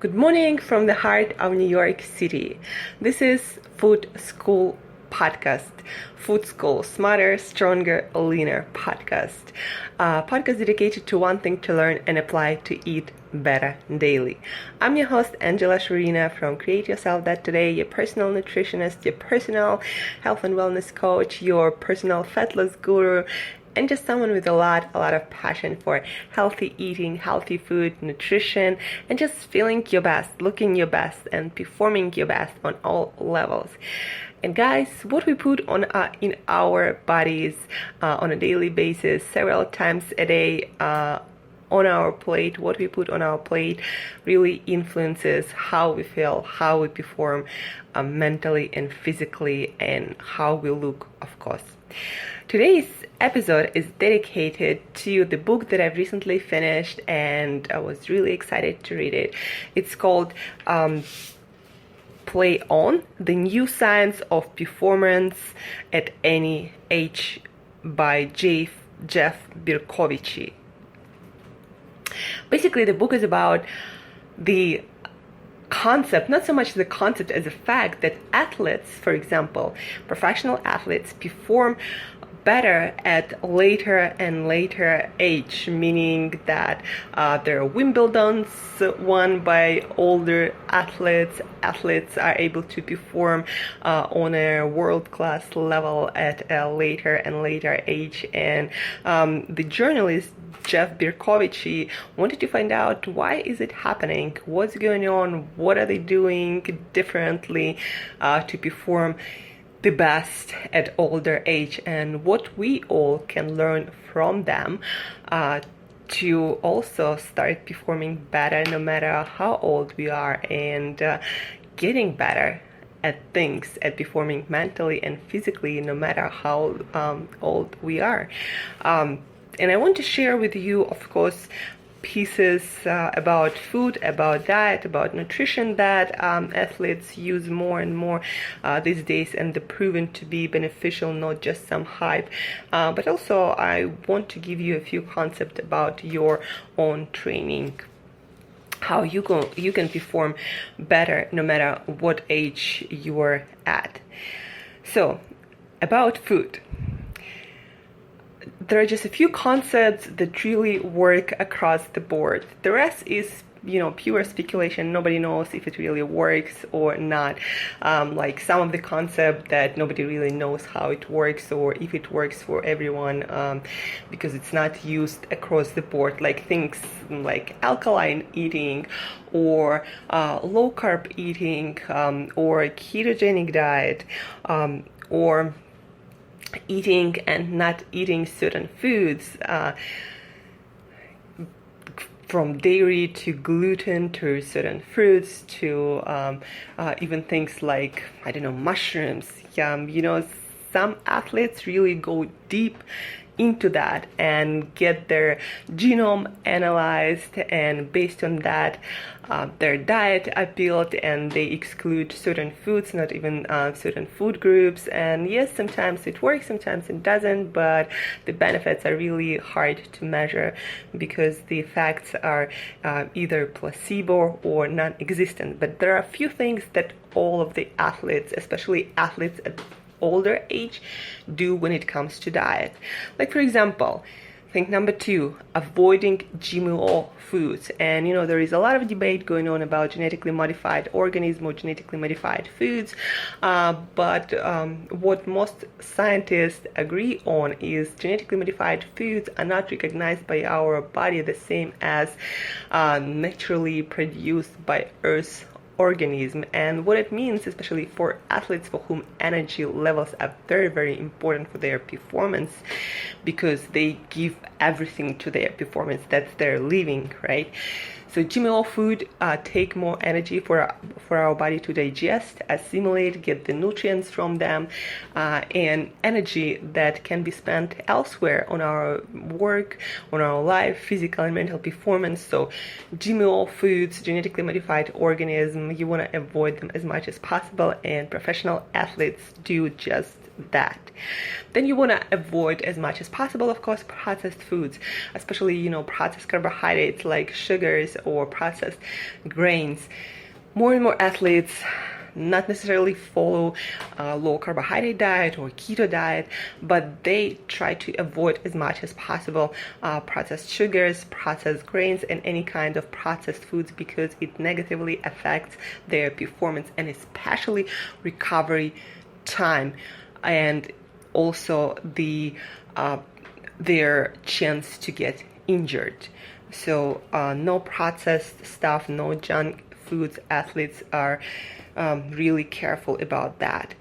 Good morning from the heart of New York City. This is Food School Podcast. Food School, Smarter, Stronger, Leaner podcast. A podcast dedicated to wanting to learn and apply to eat better daily. I'm your host, Angela Shurina from Create Yourself That Today, your personal nutritionist, your personal health and wellness coach, your personal fat loss guru, and just someone with a lot of passion for healthy eating, healthy food, nutrition, and just feeling your best, looking your best, and performing your best on all levels. And guys, what we put on in our bodies on a daily basis, several times a day, on our plate, what we put on our plate really influences how we feel, how we perform mentally and physically, and how we look, of course. Today's episode is dedicated to the book that I've recently finished, and I was really excited to read it. It's called Play On: The New Science of Performance at Any Age by Jeff Berkovich. Basically, the book is about the concept, not so much the concept as a fact, that athletes, for example, professional athletes, perform better at later and later age, meaning that there are Wimbledons won by older athletes. Athletes are able to perform on a world-class level at a later and later age. And the journalist Jeff Berkovich wanted to find out, why is it happening? What's going on? What are they doing differently to perform the best at older age, and what we all can learn from them to also start performing better no matter how old we are, and getting better at things, at performing mentally and physically no matter how old we are. And I want to share with you, of course, pieces about food, about diet, about nutrition that athletes use more and more these days, and they're proven to be beneficial, not just some hype. But also I want to give you a few concepts about your own training, how you can perform better no matter what age you are at. So, about food. There are just a few concepts that really work across the board. The rest is, pure speculation. Nobody knows if it really works or not. Like some of the concepts that nobody really knows how it works or if it works for everyone, because it's not used across the board. Like things like alkaline eating, or low carb eating, or ketogenic diet, or eating and not eating certain foods, from dairy to gluten to certain fruits to even things like, mushrooms. Some athletes really go deep into that and get their genome analyzed, and based on that their diet are built, and they exclude certain foods, not even certain food groups. And yes, sometimes it works, sometimes it doesn't, but the benefits are really hard to measure because the effects are either placebo or non-existent. But there are a few things that all of the athletes, especially athletes at older age, do when it comes to diet. Like, for example, thing number 2, avoiding GMO foods. And there is a lot of debate going on about genetically modified organisms or genetically modified foods, but what most scientists agree on is genetically modified foods are not recognized by our body the same as naturally produced by Earth's organism. And what it means, especially for athletes for whom energy levels are very, very important for their performance, because they give everything to their performance. That's their living, right? So GMO food take more energy for our body to digest, assimilate, get the nutrients from them, and energy that can be spent elsewhere on our work, on our life, physical and mental performance. So GMO foods, genetically modified organisms, you want to avoid them as much as possible, and professional athletes do just that. Then you want to avoid as much as possible, of course, processed foods, especially, processed carbohydrates like sugars or processed grains. More and more athletes not necessarily follow a low carbohydrate diet or keto diet, but they try to avoid as much as possible processed sugars, processed grains, and any kind of processed foods, because it negatively affects their performance and especially recovery time, and also their chance to get injured. So no processed stuff, no junk foods. Athletes are really careful about that.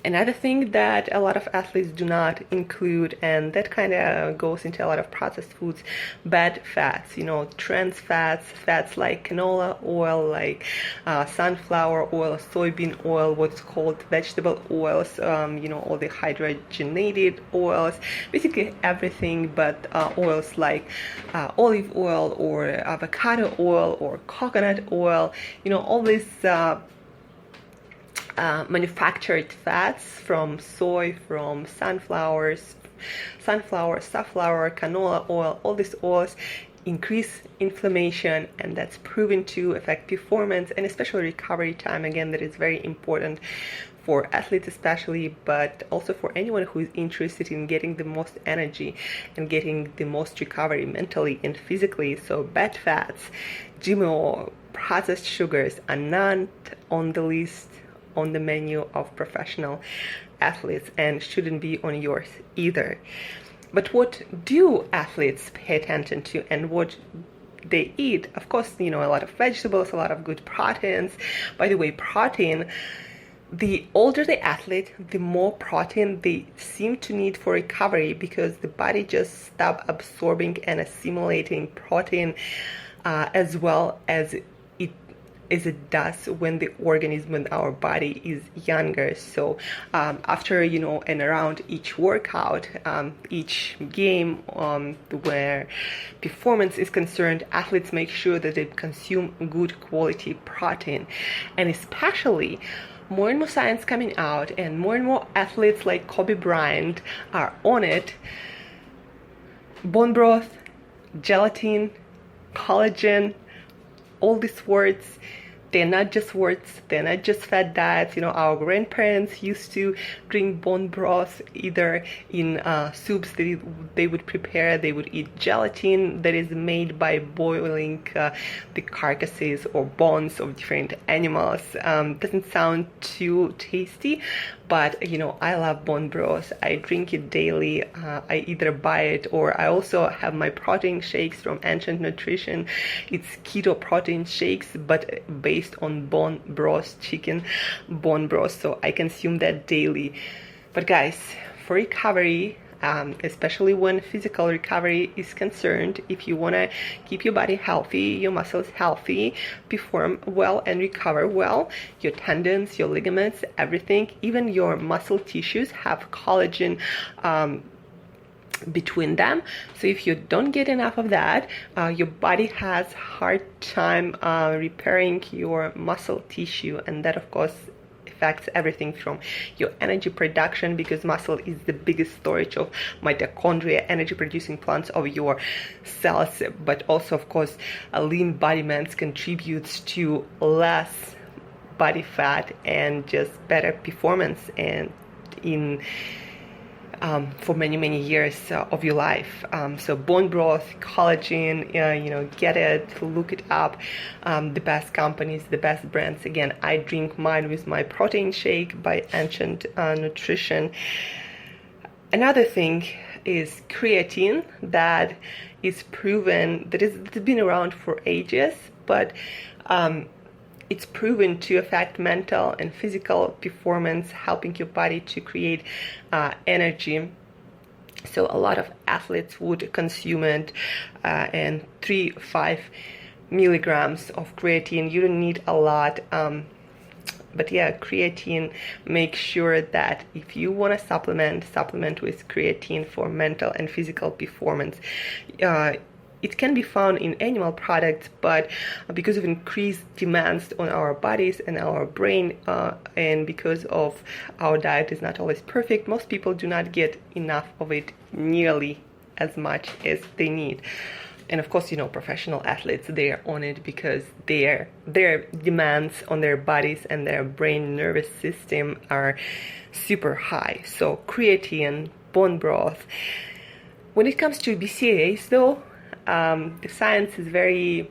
Another thing that a lot of athletes do not include, and that kind of goes into a lot of processed foods, bad fats, trans fats like canola oil, like sunflower oil, soybean oil, what's called vegetable oils, all the hydrogenated oils, basically everything but oils like olive oil or avocado oil or coconut oil, all these manufactured fats from soy, from sunflower, safflower, canola oil. All these oils increase inflammation, and that's proven to affect performance and especially recovery time. Again, that is very important for athletes especially, but also for anyone who is interested in getting the most energy and getting the most recovery mentally and physically. So bad fats, GMO, processed sugars are not on the list, on the menu of professional athletes, and shouldn't be on yours either. But what do athletes pay attention to and what they eat? Of course, a lot of vegetables, a lot of good proteins. By the way, protein, the older the athlete, the more protein they seem to need for recovery, because the body just stops absorbing and assimilating protein as well as it does when the organism in our body is younger. So after and around each workout, each game where performance is concerned, athletes make sure that they consume good quality protein. And especially more and more science coming out, and more athletes like Kobe Bryant are on it. Bone broth, gelatin, collagen, all these words, they're not just words, they're not just fad diets. Our grandparents used to drink bone broth either in soups that they would prepare. They would eat gelatin that is made by boiling the carcasses or bones of different animals. Doesn't sound too tasty, but I love bone broth. I drink it daily. I either buy it, or I also have my protein shakes from Ancient Nutrition. It's keto protein shakes, but based on bone broth, chicken bone broth, so I consume that daily. But guys, for recovery, especially when physical recovery is concerned, if you want to keep your body healthy, your muscles healthy, perform well and recover well, your tendons, your ligaments, everything, even your muscle tissues have collagen between them. So if you don't get enough of that, your body has hard time repairing your muscle tissue, and that of course affects everything from your energy production, because muscle is the biggest storage of mitochondria, energy producing plants of your cells, but also of course a lean body mass contributes to less body fat and just better performance and for many years of your life. So bone broth, collagen, get it, look it up. The best companies, the best brands. Again, I drink mine with my protein shake by Ancient Nutrition. Another thing is creatine, that is proven, it's been around for ages, but it's proven to affect mental and physical performance, helping your body to create energy. So a lot of athletes would consume it, and 3-5 milligrams of creatine. You don't need a lot, but yeah, creatine, make sure that if you want to supplement with creatine for mental and physical performance. it can be found in animal products, but because of increased demands on our bodies and our brain, and because of our diet is not always perfect, most people do not get enough of it nearly as much as they need. And of course, professional athletes, they are on it because their demands on their bodies and their brain nervous system are super high. So creatine, bone broth. When it comes to BCAAs though, the science is very,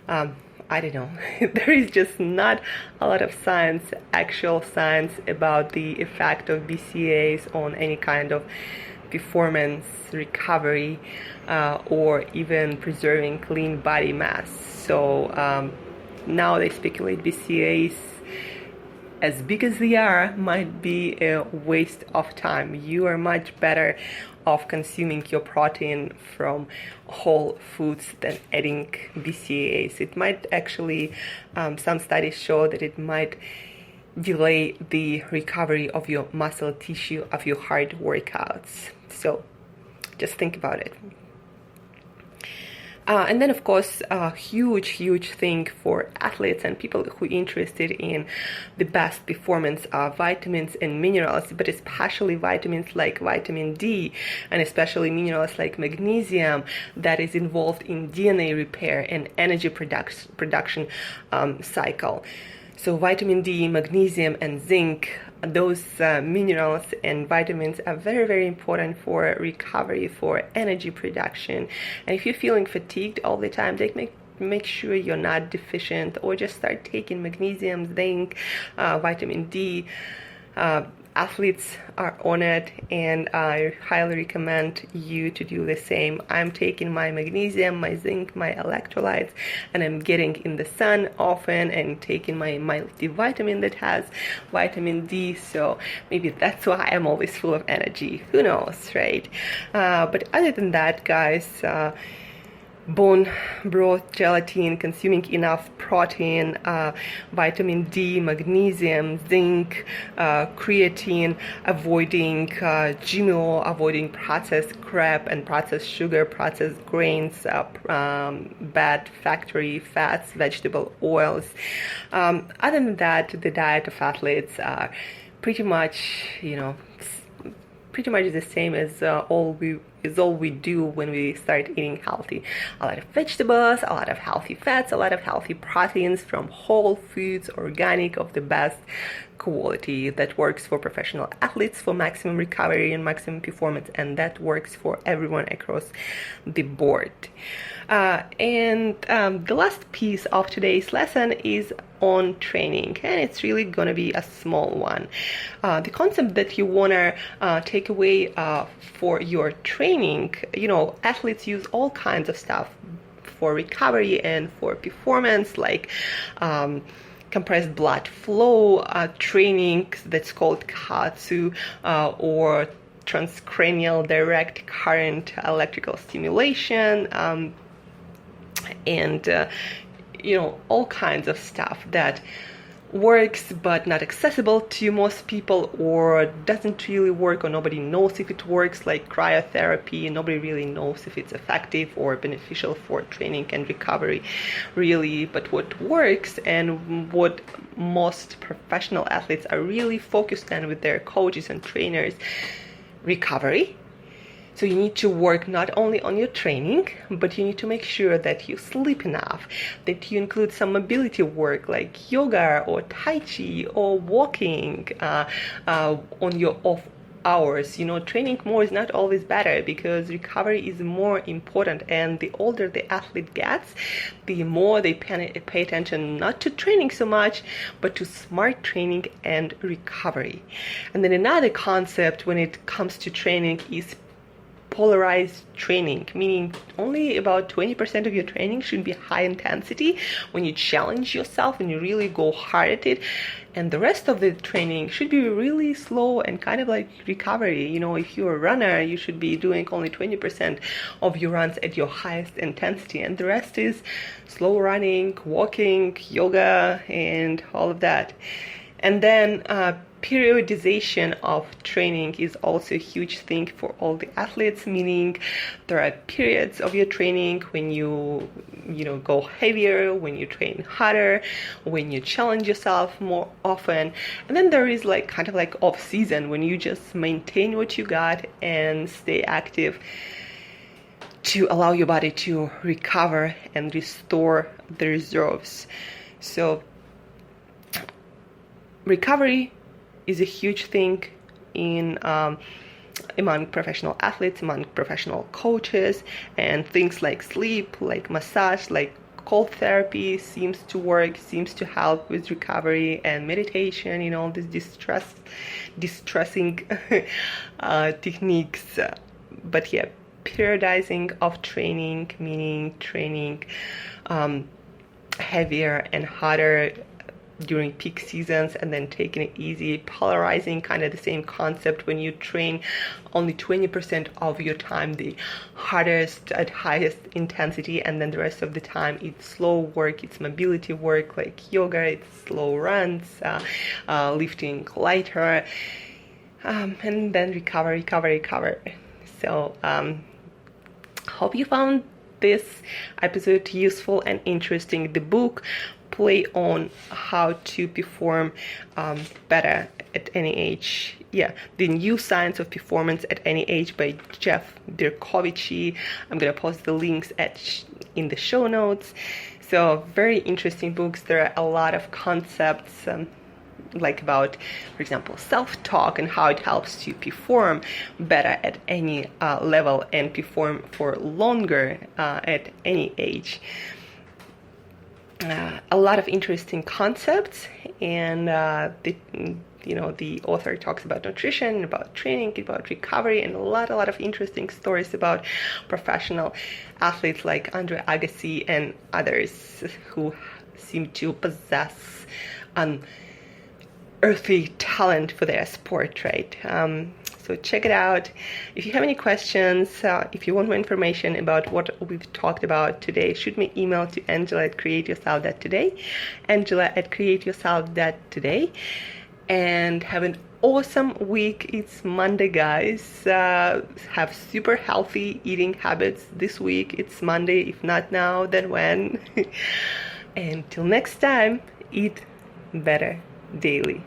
I don't know, there is just not a lot of actual science about the effect of BCAAs on any kind of performance, recovery, or even preserving clean body mass. So now they speculate BCAAs, as big as they are, might be a waste of time. You are much better off consuming your protein from whole foods than adding BCAAs. It might actually, some studies show that it might delay the recovery of your muscle tissue of your hard workouts. So just think about it. And then, of course, a huge thing for athletes and people who are interested in the best performance are vitamins and minerals, but especially vitamins like vitamin D, and especially minerals like magnesium that is involved in DNA repair and energy production cycle. So vitamin D, magnesium, and zinc, those minerals and vitamins are very important for recovery, for energy production. And if you're feeling fatigued all the time, make sure you're not deficient, or just start taking magnesium, zinc, vitamin D. Athletes are on it, and I highly recommend you to do the same. I'm taking my magnesium, my zinc, my electrolytes, and I'm getting in the sun often and taking my multivitamin that has vitamin D. So maybe that's why I'm always full of energy. Who knows, right? But other than that, guys, bone broth, gelatin, consuming enough protein, vitamin D, magnesium, zinc, creatine, avoiding GMO, avoiding processed crap and processed sugar, processed grains, bad factory fats, vegetable oils. Other than that, the diet of athletes are pretty much, the same as all we do when we start eating healthy. A lot of vegetables, a lot of healthy fats, a lot of healthy proteins from whole foods, organic, of the best quality, that works for professional athletes for maximum recovery and maximum performance, and that works for everyone across the board. And the last piece of today's lesson is on training, and it's really going to be a small one. The concept that you want to take away for your training, athletes use all kinds of stuff for recovery and for performance, like compressed blood flow training that's called KAATSU, or transcranial direct current electrical stimulation, and all kinds of stuff that works but not accessible to most people, or doesn't really work, or nobody knows if it works, like cryotherapy. Nobody really knows if it's effective or beneficial for training and recovery, really. But what works, and what most professional athletes are really focused on with their coaches and trainers, recovery. So you need to work not only on your training, but you need to make sure that you sleep enough, that you include some mobility work like yoga or Tai Chi or walking on your off hours. Training more is not always better, because recovery is more important, and the older the athlete gets, the more they pay attention not to training so much, but to smart training and recovery. And then another concept when it comes to training is polarized training, meaning only about 20% of your training should be high intensity, when you challenge yourself and you really go hard at it, and the rest of the training should be really slow and kind of like recovery. If you're a runner, you should be doing only 20% of your runs at your highest intensity, and the rest is slow running, walking, yoga, and all of that. And then periodization of training is also a huge thing for all the athletes, meaning there are periods of your training when you go heavier, when you train harder, when you challenge yourself more often, and then there is like kind of like off season when you just maintain what you got and stay active to allow your body to recover and restore the reserves. So recovery is a huge thing in among professional athletes, among professional coaches, and things like sleep, like massage, like cold therapy seems to help with recovery, and meditation, all these distressing techniques. But yeah, periodizing of training, meaning training heavier and harder during peak seasons and then taking it easy. Polarizing, kind of the same concept, when you train only 20% of your time the hardest at highest intensity, and then the rest of the time it's slow work, it's mobility work like yoga, it's slow runs, lifting lighter, and then recover. So hope you found this episode useful and interesting. The book Play on How to Perform Better at Any Age. Yeah, The New Science of Performance at Any Age by Jeff Berkovici. I'm gonna post the links in the show notes. So very interesting books. There are a lot of concepts like about, for example, self-talk and how it helps to perform better at any level and perform for longer at any age. A lot of interesting concepts, and the author talks about nutrition, about training, about recovery, and a lot of interesting stories about professional athletes like Andre Agassi and others who seem to possess earthly talent for their sport, right? So check it out. If you have any questions, if you want more information about what we've talked about today, shoot me an email to Angela@createyourself.today, Angela@createyourself.today, and have an awesome week. It's Monday, guys. Have super healthy eating habits this week. It's Monday. If not now, then when? And till next time, eat better daily.